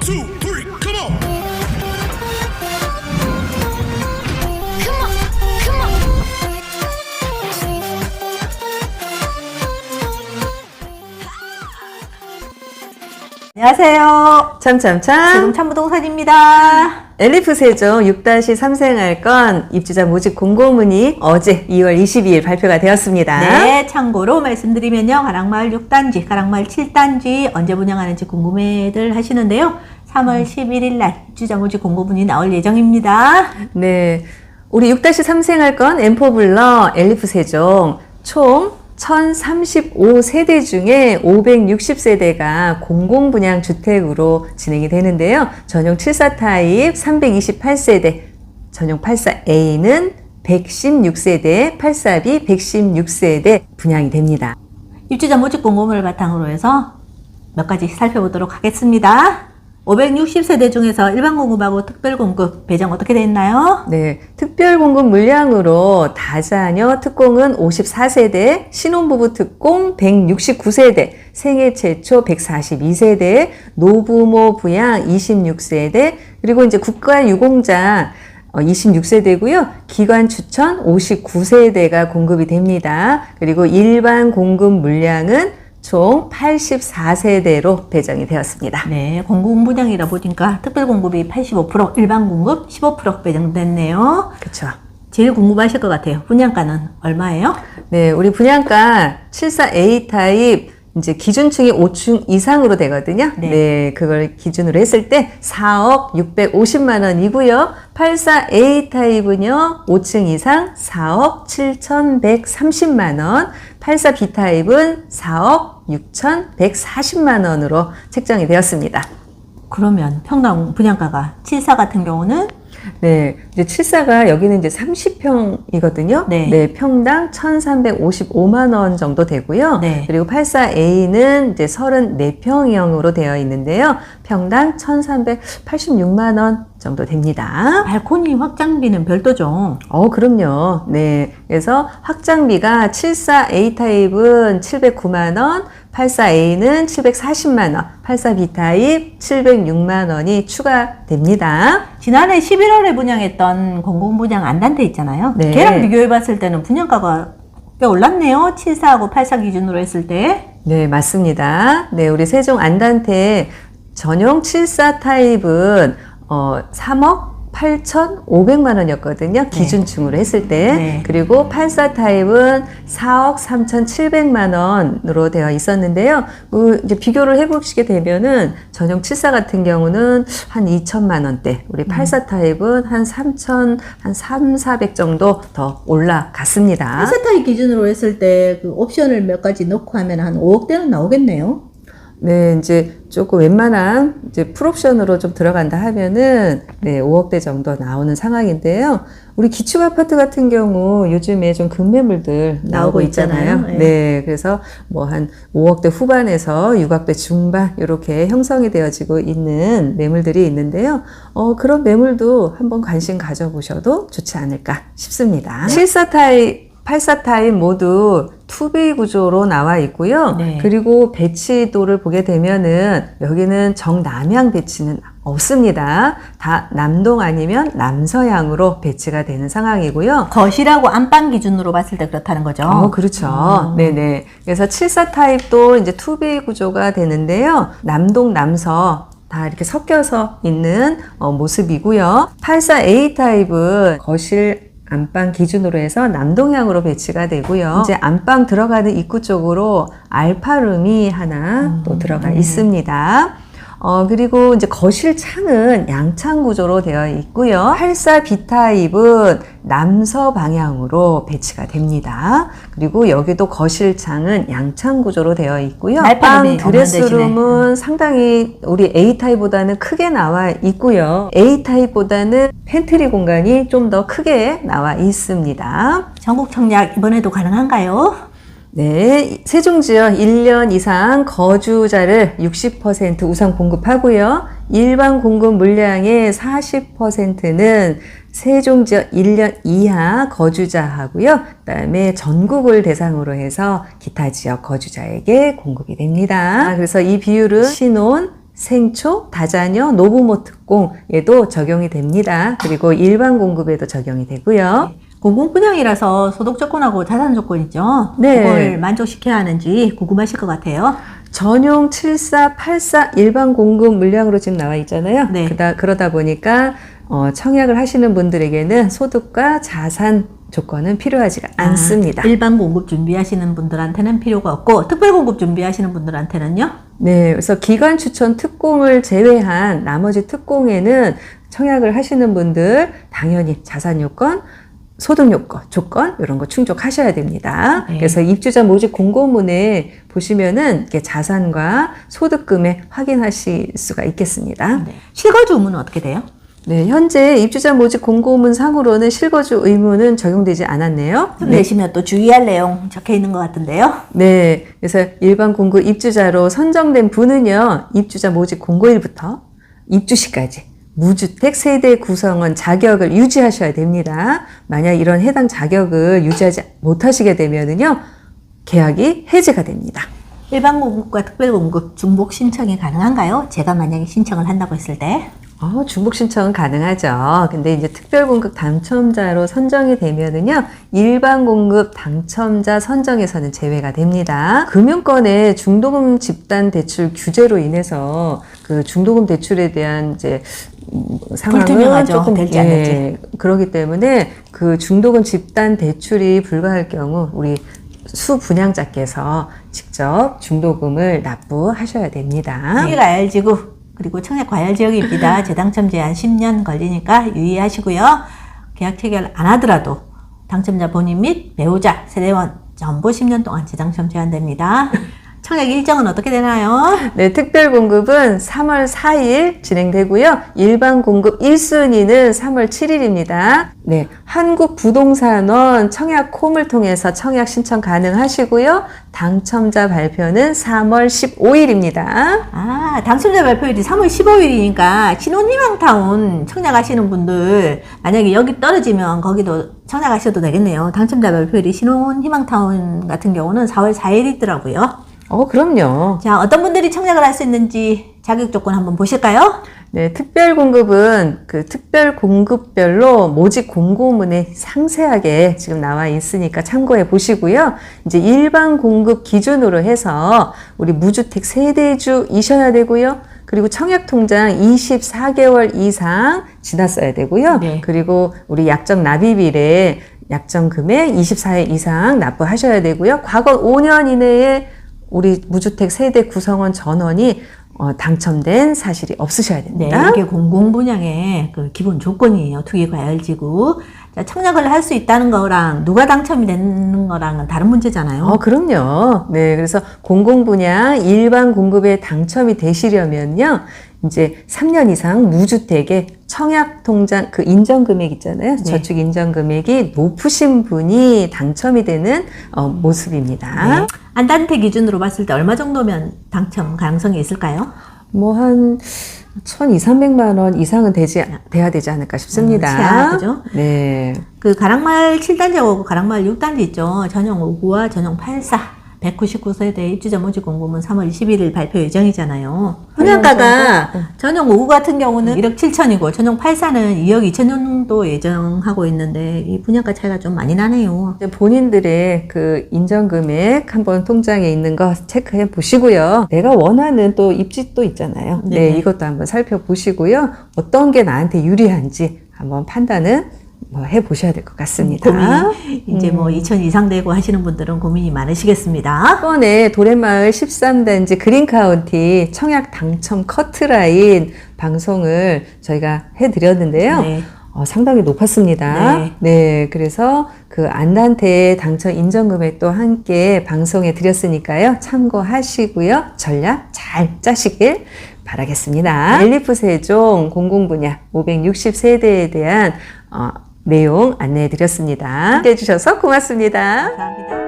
two, three, come on. 안녕하세요. 참참참. 지금 참부동산입니다. 엘리프 세종 6-3생활권 입주자 모집 공고문이 어제 2월 22일 발표가 되었습니다. 네, 참고로 말씀드리면요. 가락마을 6단지, 가락마을 7단지 언제 분양하는지 궁금해들 하시는데요. 3월 11일 날 입주자 모집 공고문이 나올 예정입니다. 네, 우리 6-3생활권 M4블럭 엘리프 세종 총 1035세대 중에 560세대가 공공분양 주택으로 진행이 되는데요. 전용 74 타입 328세대, 전용 84A는 116세대, 84B 116세대 분양이 됩니다. 입주자 모집 공고문을 바탕으로 해서 몇 가지 살펴보도록 하겠습니다. 560세대 중에서 일반 공급하고 특별 공급 배정 어떻게 되어 있나요? 네, 특별 공급 물량으로 다자녀 특공은 54세대, 신혼부부 특공 169세대, 생애 최초 142세대, 노부모 부양 26세대, 그리고 이제 국가 유공자 26세대고요. 기관 추천 59세대가 공급이 됩니다. 그리고 일반 공급 물량은 총 84세대로 배정이 되었습니다. 네, 공급 분양이라 보니까 특별 공급이 85%, 일반 공급 15% 배정됐네요. 그렇죠. 제일 궁금하실 것 같아요. 분양가는 얼마예요? 네, 우리 분양가 74A 타입 이제 기준층이 5층 이상으로 되거든요. 네. 네, 그걸 기준으로 했을 때 4억 650만 원이고요. 84A 타입은요, 5층 이상 4억 7,130만 원, 84B 타입은 4억 6,140만 원으로 책정이 되었습니다. 그러면 평당 분양가가 74 같은 경우는 네, 이제 74가 여기는 이제 30평이거든요. 네. 평당 1,355만 원 정도 되고요. 네. 그리고 84A는 이제 34평형으로 되어 있는데요. 평당 1,386만 원 정도 됩니다. 발코니 확장비는 별도죠. 그럼요. 네. 그래서 확장비가 74A 타입은 709만 원, 84A는 740만 원, 84B 타입 706만 원이 추가됩니다. 지난해 11월에 분양했던 공공분양 안단태 있잖아요. 네. 걔랑 비교해 봤을 때는 분양가가 꽤 올랐네요. 74하고 84 기준으로 했을 때. 네, 맞습니다. 네, 우리 세종 안단태 전용 74 타입은 3억 8,500만 원이었거든요. 기준층으로 했을 때. 네. 그리고 84 타입은 4억 3,700만 원으로 되어 있었는데요. 이제 비교를 해보시게 되면은 전용 74 같은 경우는 한 2천만 원대, 우리 84 타입은 한 3,400 정도 더 올라갔습니다. 84타입 기준으로 했을 때 그 옵션을 몇 가지 넣고 하면 한 5억대는 나오겠네요. 네, 이제 조금 웬만한 이제 풀옵션으로 좀 들어간다 하면은 네, 5억대 정도 나오는 상황인데요. 우리 기축 아파트 같은 경우 요즘에 좀 급매물들 나오고 있잖아요. 네. 네, 그래서 뭐 한 5억대 후반에서 6억대 중반 이렇게 형성이 되어지고 있는 매물들이 있는데요. 그런 매물도 한번 관심 가져보셔도 좋지 않을까 싶습니다. 74 타입 84 타입 모두 투비 구조로 나와 있고요. 네. 그리고 배치도를 보게 되면은 여기는 정남향 배치는 없습니다. 다 남동 아니면 남서향으로 배치가 되는 상황이고요. 거실하고 안방 기준으로 봤을 때 그렇다는 거죠. 그렇죠. 네네. 그래서 74 타입도 이제 투비 구조가 되는데요. 남동, 남서 다 이렇게 섞여서 있는 모습이고요. 84A 타입은 거실 안방 기준으로 해서 남동향으로 배치가 되고요. 이제 안방 들어가는 입구 쪽으로 알파룸이 하나 또 들어가 있습니다. 그리고 이제 거실 창은 양창 구조로 되어 있고요. 84B 타입은 남서 방향으로 배치가 됩니다. 그리고 여기도 거실 창은 양창 구조로 되어 있고요. 방 드레스룸은 상당히 우리 A 타입보다는 크게 나와 있고요. A 타입보다는 팬트리 공간이 좀 더 크게 나와 있습니다. 전국 청약 이번에도 가능한가요? 네, 세종지역 1년 이상 거주자를 60% 우선 공급하고요. 일반 공급 물량의 40%는 세종지역 1년 이하 거주자하고요. 그다음에 전국을 대상으로 해서 기타 지역 거주자에게 공급이 됩니다. 그래서 이 비율은 신혼, 생초, 다자녀, 노부모 특공에도 적용이 됩니다. 그리고 일반 공급에도 적용이 되고요. 공공분양이라서 소득 조건하고 자산 조건이죠. 네. 그걸 만족시켜야 하는지 궁금하실 것 같아요. 전용 74, 84 일반 공급 물량으로 지금 나와 있잖아요. 네. 그러다 보니까 청약을 하시는 분들에게는 소득과 자산 조건은 필요하지가 않습니다. 일반 공급 준비하시는 분들한테는 필요가 없고 특별 공급 준비하시는 분들한테는요? 네, 그래서 기관 추천 특공을 제외한 나머지 특공에는 청약을 하시는 분들 당연히 자산 요건, 소득 요건, 조건 이런 거 충족하셔야 됩니다. 네. 그래서 입주자 모집 공고문에 보시면은 이렇게 자산과 소득 금액 확인하실 수가 있겠습니다. 네. 실거주 의무는 어떻게 돼요? 네, 현재 입주자 모집 공고문 상으로는 실거주 의무는 적용되지 않았네요. 좀 내시면 또 주의할 내용 적혀 있는 것 같은데요. 네, 그래서 일반 공급 입주자로 선정된 분은요, 입주자 모집 공고일부터 입주 시까지 무주택 세대 구성원 자격을 유지하셔야 됩니다. 만약 이런 해당 자격을 유지하지 못하시게 되면은요, 계약이 해지가 됩니다. 일반 공급과 특별 공급 중복 신청이 가능한가요? 제가 만약에 신청을 한다고 했을 때. 중복 신청은 가능하죠. 근데 이제 특별 공급 당첨자로 선정이 되면은요, 일반 공급 당첨자 선정에서는 제외가 됩니다. 금융권의 중도금 집단 대출 규제로 인해서 그 중도금 대출에 대한 이제 상황은 불투명하죠. 조금 될지 안 될지. 그렇기 때문에 그 중도금 집단 대출이 불가할 경우 우리 수분양자께서 직접 중도금을 납부하셔야 됩니다. 여기가 알지구 그리고 청약 과열 지역입니다. 재당첨 제한 10년 걸리니까 유의하시고요. 계약 체결 안 하더라도 당첨자 본인 및 배우자, 세대원 전부 10년 동안 재당첨 제한됩니다. 청약 일정은 어떻게 되나요? 네, 특별 공급은 3월 4일 진행되고요. 일반 공급 1순위는 3월 7일입니다. 네, 한국부동산원 청약홈을 통해서 청약 신청 가능하시고요. 당첨자 발표는 3월 15일입니다. 당첨자 발표일이 3월 15일이니까 신혼희망타운 청약하시는 분들 만약에 여기 떨어지면 거기도 청약하셔도 되겠네요. 당첨자 발표일이 신혼희망타운 같은 경우는 4월 4일 있더라고요. 그럼요. 자, 어떤 분들이 청약을 할 수 있는지 자격 조건 한번 보실까요? 네, 특별 공급은 그 특별 공급별로 모집 공고문에 상세하게 지금 나와 있으니까 참고해 보시고요. 이제 일반 공급 기준으로 해서 우리 무주택 세대주이셔야 되고요. 그리고 청약 통장 24개월 이상 지났어야 되고요. 네. 그리고 우리 약정 납입일에 약정 금액 24회 이상 납부하셔야 되고요. 과거 5년 이내에 우리 무주택 세대 구성원 전원이 당첨된 사실이 없으셔야 네, 됩니다. 이게 공공분양의 그 기본 조건이에요. 투기과열지구. 자, 청약을 할 수 있다는 거랑 누가 당첨이 되는 거랑은 다른 문제잖아요. 그럼요. 네, 그래서 공공분양 일반 공급에 당첨이 되시려면요, 이제 3년 이상 무주택의 청약통장 그 인정금액 있잖아요. 네. 저축 인정금액이 높으신 분이 당첨이 되는 모습입니다. 네. 안단태 기준으로 봤을 때 얼마 정도면 당첨 가능성이 있을까요? 뭐 한 1,200~300만 원 이상은 돼야 되지 않을까 싶습니다. 최하죠. 네. 그 가락마을 7단지하고 가락마을 6단지 있죠. 전용 5구와 전용 84. 199세대 입주자 모집 공고문 3월 21일 발표 예정이잖아요. 분양가가 전용 5구 같은 경우는 1억 7천이고 전용 84는 2억 2천 정도 예정하고 있는데 이 분양가 차이가 좀 많이 나네요. 본인들의 그 인정금액 한번 통장에 있는 거 체크해 보시고요. 내가 원하는 또 입지도 있잖아요. 네네. 네, 이것도 한번 살펴보시고요. 어떤 게 나한테 유리한지 한번 판단은 해보셔야 될 것 같습니다. 고민이 이제 뭐 2천 이상 되고 하시는 분들은 고민이 많으시겠습니다. 이번에 도래마을 13단지 그린카운티 청약 당첨 커트라인 방송을 저희가 해드렸는데요. 네. 상당히 높았습니다. 네. 네, 그래서 그 안단태 당첨 인정금액도 함께 방송해 드렸으니까요. 참고하시고요. 전략 잘 짜시길 바라겠습니다. relif 세종 공공분야 560세대에 대한 내용 안내해 드렸습니다. 함께 해주셔서 고맙습니다. 감사합니다.